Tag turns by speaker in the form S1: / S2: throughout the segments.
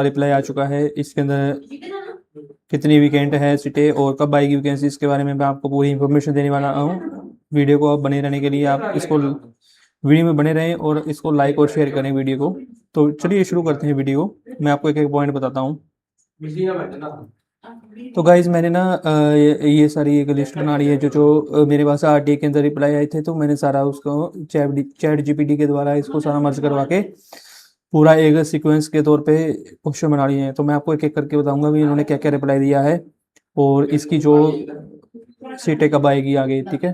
S1: Reply आ चुका है। इसके अंदर कितनी वीकेंड है सीटें और कब आएगी वैकेंसी, इसके बारे में मैं आपको पूरी इन्फॉर्मेशन देने वाला हूँ। वीडियो को आप बने रहने के लिए आप इसको वीडियो में बने रहें और इसको लाइक और शेयर करें वीडियो को। तो चलिए शुरू करते हैं वीडियो को। मैं आपको एक एक पॉइंट बताता हूँ। तो गाइज मैंने ना ये सारी एक लिस्ट बना ली है जो मेरे पास आरटीए के अंदर रिप्लाई आए थे, तो मैंने सारा उसको चैट जीपीटी के द्वारा इसको सारा मर्ज करवा के पूरा एक सीक्वेंस के तौर पे क्वेश्चन बना लिए हैं। तो मैं आपको एक एक करके बताऊंगा भी इन्होंने क्या क्या रिप्लाई दिया है और इसकी जो सीटें कब आएगी आगे, ठीक है।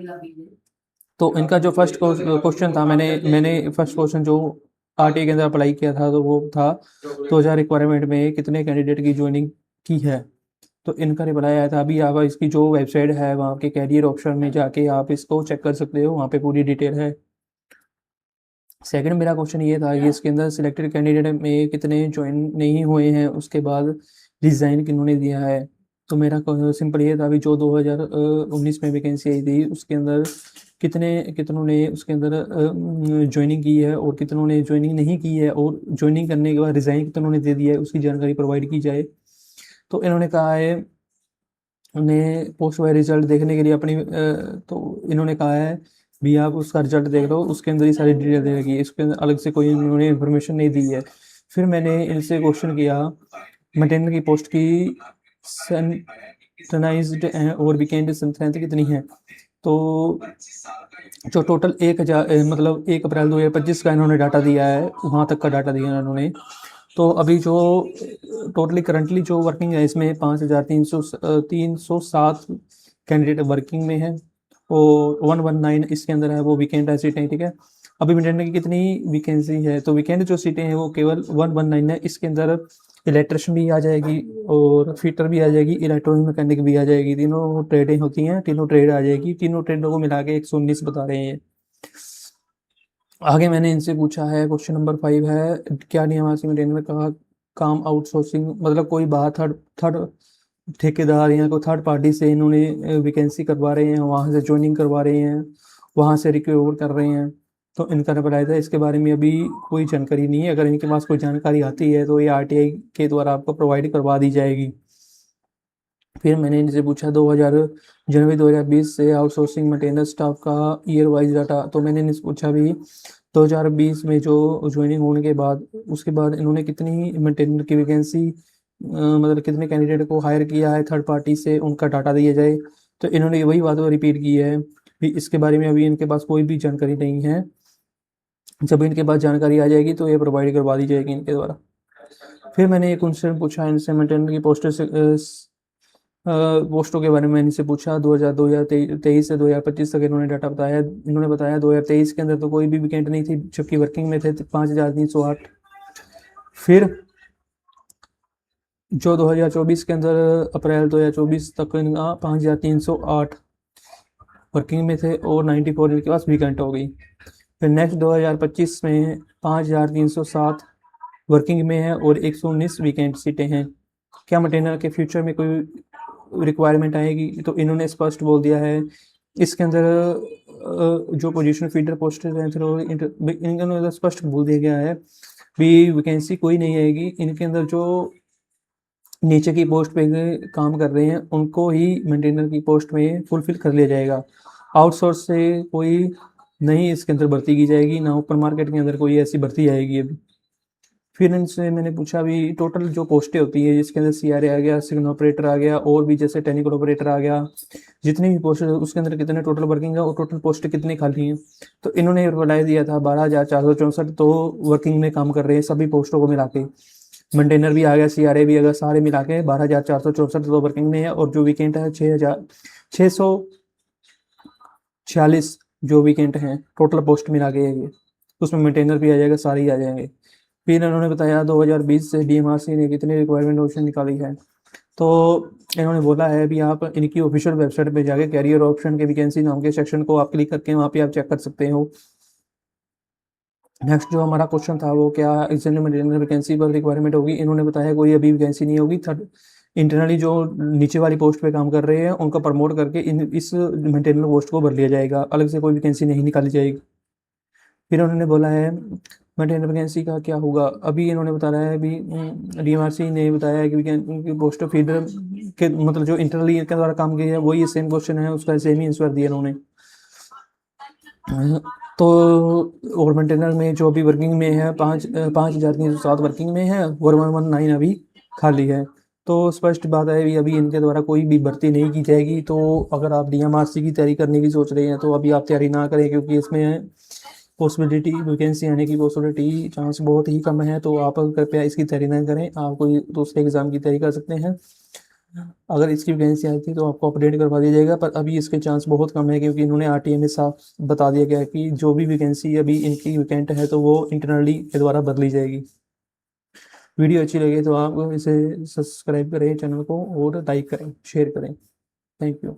S1: तो इनका जो फर्स्ट क्वेश्चन था, मैंने फर्स्ट क्वेश्चन जो आरटीए के अंदर अप्लाई किया था तो वो था 2000 रिक्वायरमेंट में कितने कैंडिडेट की ज्वाइनिंग की है। तो इनका रिप्लाई आया था। अभी आप इसकी जो वेबसाइट है वहाँ के कैरियर ऑप्शन में जाके आप इसको चेक कर सकते हो, वहाँ पे पूरी डिटेल है। सेकंड मेरा क्वेश्चन ये था कि इसके अंदर सिलेक्टेड कैंडिडेट में कितने ज्वाइन नहीं हुए हैं, उसके बाद रिजाइन किन्होंने दिया है। तो मेरा सिंपल ये था, अभी जो 2019 में वैकेंसी आई थी उसके अंदर कितनों ने उसके अंदर ज्वाइनिंग की है और कितनों ने ज्वाइनिंग नहीं की है, और ज्वाइनिंग करने के बाद रिजाइन कितनों ने दे दिया है, उसकी जानकारी प्रोवाइड की जाए। तो इन्होंने कहा है उन्हें पोस्ट वाइज रिजल्ट देखने के लिए तो इन्होंने कहा है भी आप उसका रिजल्ट देख लो, उसके अंदर ही सारी डिटेल दे रखी है, इसके अंदर अलग से कोई इन्होंने इन्फॉर्मेशन नहीं दी है। फिर मैंने इनसे क्वेश्चन किया मेंटेनर की पोस्ट की सेंट्रलाइज्ड और वीकेंड स्ट्रेंथ कितनी है। तो जो टोटल 1000 मतलब 1 अप्रैल 2025 का इन्होंने डाटा दिया है, वहाँ तक का डाटा दिया इन्होंने। तो अभी जो टोटली करंटली जो वर्किंग है इसमें 5307 कैंडिडेट वर्किंग में है और 119 इसके अंदर है वो वीकेंड है सीटें, ठीक है। अभी मेंटेनर की कितनी वैकेंसी है, तो वीकेंड जो सीटें हैं वो केवल 119 है। इसके अंदर इलेक्ट्रिशियन भी आ जाएगी और फिटर भी आ जाएगी, इलेक्ट्रॉनिक मैकेनिक भी आ जाएगी, तीनों ट्रेडें होती हैं, तीनों ट्रेड आ जाएगी। तीनों ट्रेडों को मिला के 119 बता रहे हैं। आगे मैंने इनसे पूछा है क्वेश्चन नंबर 5 है, क्या नियामक मेंटेनर का काम आउटसोर्सिंग मतलब कोई बाहर थर्ड ठेकेदार या कोई थर्ड पार्टी से इन्होंने वैकेंसी करवा रहे हैं, वहाँ से ज्वाइनिंग करवा रहे हैं, वहाँ से रिक्रूट कर रहे हैं। तो इनका रिप्लाई था इसके बारे में अभी कोई जानकारी नहीं है, अगर इनके पास कोई जानकारी आती है तो ये आरटीआई के द्वारा आपको प्रोवाइड करवा दी जाएगी। फिर मैंने इनसे पूछा जनवरी 2020 से आउटसोर्सिंग मेंटेनर स्टाफ का ईयर वाइज डाटा। तो मैंने इनसे पूछा भी 2020 में जो ज्वाइनिंग होने के बाद उसके बाद इन्होंने कितनी मेंटेनर की वैकेंसी मतलब कितने कैंडिडेट को हायर किया है थर्ड पार्टी से, उनका डाटा दिया जाए। तो इन्होंने वही बात रिपीट की है भी इसके बारे में अभी इनके पास कोई भी जानकारी नहीं है। जब इनके पास जानकारी आ जाएगी तो ये प्रोवाइड करवा दी जाएगी इनके द्वारा। फिर मैंने एक क्वेश्चन पूछा इनसे मेंटेनर की पोस्टों के बारे में इनसे पूछा 2023 से 2025 तक इन्होंने डाटा बताया। इन्होंने बताया 2023 के अंदर तो कोई भी वैकेंट नहीं थी, जबकि वर्किंग में थे 5308। फिर जो 2024 के अंदर अप्रैल 2024 तक इनका 5308 वर्किंग में थे और 94 इनके पास वैकेंट हो गई। फिर नेक्स्ट 2025 में 5307 वर्किंग में है और 119 वैकेंट सीटें हैं। क्या मेंटेनर के फ्यूचर में कोई रिक्वायरमेंट आएगी, तो इन्होंने स्पष्ट बोल दिया है इसके अंदर जो पोजीशन फीडर पोस्ट हैं इनके स्पष्ट बोल दिया गया है भी वैकेंसी कोई नहीं आएगी। इनके अंदर जो नीचे की पोस्ट पे काम कर रहे हैं उनको ही मेंटेनर की पोस्ट में फुलफिल कर लिया जाएगा। आउटसोर्स से कोई नहीं इसके अंदर भर्ती की जाएगी, ना ओपन मार्केट के अंदर कोई ऐसी भर्ती आएगी अभी। फिर इनसे मैंने पूछा भी टोटल जो पोस्टें होती है जिसके अंदर सीआरए आ गया, सिग्नल ऑपरेटर आ गया और भी जैसे टेक्निकल ऑपरेटर आ गया, जितनी भी पोस्ट उसके अंदर कितने टोटल वर्किंग है और टोटल पोस्टें कितनी खाली हैं। तो इन्होंने रिप्लाई दिया था 12,464 तो वर्किंग में काम कर रहे हैं सभी पोस्टों को मिला के। मेंटेनर भी आ गया, सीआरए भी आ गया, सारे मिला के 12,464 तो वर्किंग में है और जो वीकेंट है 6,646 जो वीकेंट हैं टोटल पोस्ट मिला के ये, उसमें मेंटेनर भी आ जाएगा, सारे ही आ जाएंगे। फिर इन्होंने बताया 2020 से डीएमआरसी ने कितनी रिक्वायरमेंट ऑप्शन निकाली है। तो इन्होंने बोला है भी आप इनकी ऑफिशियल वेबसाइट पे जाके कैरियर ऑप्शन के वैकेंसी नाम के सेक्शन को आप क्लिक करके वहाँ पे आप चेक कर सकते हो। नेक्स्ट जो हमारा क्वेश्चन था वो क्या एक्सटर्नल मेंटेनर वैकेंसी पर रिक्वायरमेंट होगी। इन्होंने बताया कोई अभी वैकेंसी नहीं होगी। थर्ड इंटरनली जो नीचे वाली पोस्ट पे काम कर रहे हैं उनका प्रमोट करके इस मेंटेनर पोस्ट को भर लिया जाएगा, अलग से कोई वैकेंसी नहीं निकाली जाएगी। फिर उन्होंने बोला है मेंटेनर वैकेंसी का क्या होगा, अभी इन्होंने बताया है, अभी डीएमआरसी ने बताया है कि पोस्ट ऑफ फीडर के मतलब जो इंटरनली के द्वारा काम किया है वही सेम क्वेश्चन है, उसका सेम ही आंसर दिया इन्होंने। तो और मेंटेनर में जो अभी वर्किंग में है 5,307 वर्किंग में है और 119 अभी खाली है। तो स्पष्ट बात है अभी इनके द्वारा कोई भी भर्ती नहीं की जाएगी। तो अगर आप डीएमआरसी की तैयारी करने की सोच रहे हैं तो अभी आप तैयारी ना करें, क्योंकि इसमें पॉसिबिलिटी वैकेंसी आने की पॉसिबिलिटी चांस बहुत ही कम है। तो आप कृपया इसकी तैयारी ना करें, आप कोई दूसरे एग्जाम की तैयारी कर सकते हैं। अगर इसकी वैकेंसी आती है तो आपको अपडेट करवा दिया जाएगा, पर अभी इसके चांस बहुत कम है, क्योंकि इन्होंने आरटीए में साफ बता दिया गया है कि जो भी वैकेंसी अभी इनकी वैकेंट है तो वो इंटरनली के द्वारा बदली जाएगी। वीडियो अच्छी लगे तो आप इसे सब्सक्राइब करें चैनल को, और लाइक करें, शेयर करें। Thank you.